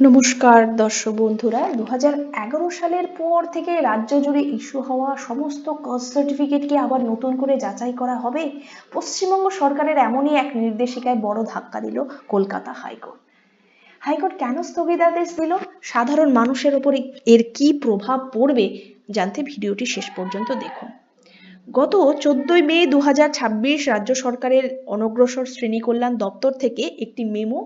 নমস্কার দর্শক বন্ধুরা, 2011 সালের পর থেকে রাজ্য জুড়ে ইস্যু হওয়া সমস্ত কাস্ট সার্টিফিকেটকে আবার নতুন করে যাচাই করা হবে। পশ্চিমবঙ্গ সরকারের এমনই এক নির্দেশিকায় বড় ধাক্কা দিল কলকাতা হাইকোর্ট। হাইকোর্ট কেন স্থগিতাদেশ দিল, সাধারণ মানুষের উপর এর কি প্রভাব পড়বে জানতে ভিডিওটি শেষ পর্যন্ত দেখুন। গত 14 মে 2026 রাজ্য সরকারের অনগ্রসর শ্রেণী কল্যাণ দপ্তর থেকে একটি মেমো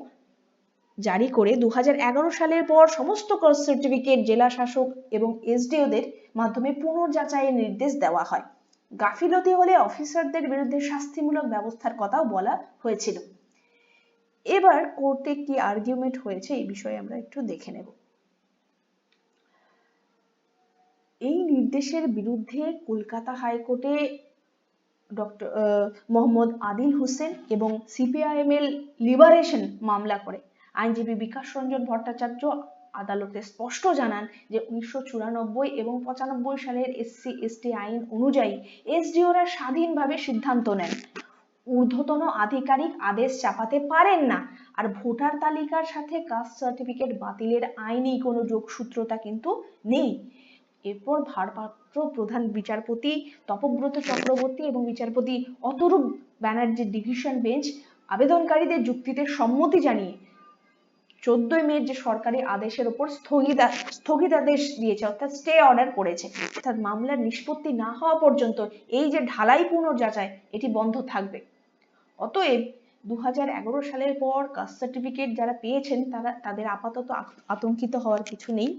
জারি করে 2011 সালের পর সমস্ত কাস্ট সার্টিফিকেট জেলা শাসক এবং এসডিওদের মাধ্যমে পুনর্যাচাইয়ের নির্দেশ দেওয়া হয়। গাফিলতি হলে অফিসারদের বিরুদ্ধে শাস্তিমূলক ব্যবস্থার কথাও বলা হয়েছিল। এবার কোর্টে কি আর্গুমেন্ট হয়েছে এই বিষয়ে আমরা একটু দেখে নেব। এই নির্দেশের বিরুদ্ধে কলকাতা হাইকোর্টে ডক্টর মোহাম্মদ আদিল হোসেন এবং সিপিআইএমএল লিবারেশন মামলা করে আইনজীবী বিকাশ রঞ্জন ভট্টাচার্য আদালতে স্পষ্ট জানান যে 1994 এবং 95 সালের SC/ST আইন অনুযায়ী এসডিওরা স্বাধীনভাবে সিদ্ধান্ত নেন, ঊর্ধ্বতন আধিকারিক আদেশ চাপাতে পারেন না। আর ভোটার তালিকার সাথে কাস্ট সার্টিফিকেট বাতিলের আইনি কোনো যোগসূত্রতা কিন্তু নেই। এরপর ভারপ্রাপ্ত প্রধান বিচারপতি তপব্রত চক্রবর্তী এবং বিচারপতি অতরূপ ব্যানার্জির ডিভিশন বেঞ্চ আবেদনকারীদের যুক্তিতে সম্মতি জানিয়ে 14 মে যে সরকারি আদেশের উপর স্থগিতাদেশ দিয়েছে, অর্থাৎ স্টে অর্ডার করেছে। অর্থাৎ মামলার নিষ্পত্তি না হওয়া পর্যন্ত এই যে ঢালাই পুনর্যাচাই এটি বন্ধ থাকবে। অতএব 2011 সালের পর কাস্ট সার্টিফিকেট যারা পেয়েছেন তাদের আপাতত আতঙ্কিত হওয়ার কিছু নেই।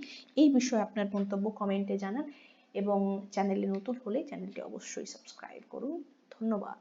এই বিষয়ে আপনার মন্তব্য কমেন্টে জানান এবং চ্যানেলে নতুন হলে চ্যানেলটি অবশ্যই সাবস্ক্রাইব করুন। ধন্যবাদ।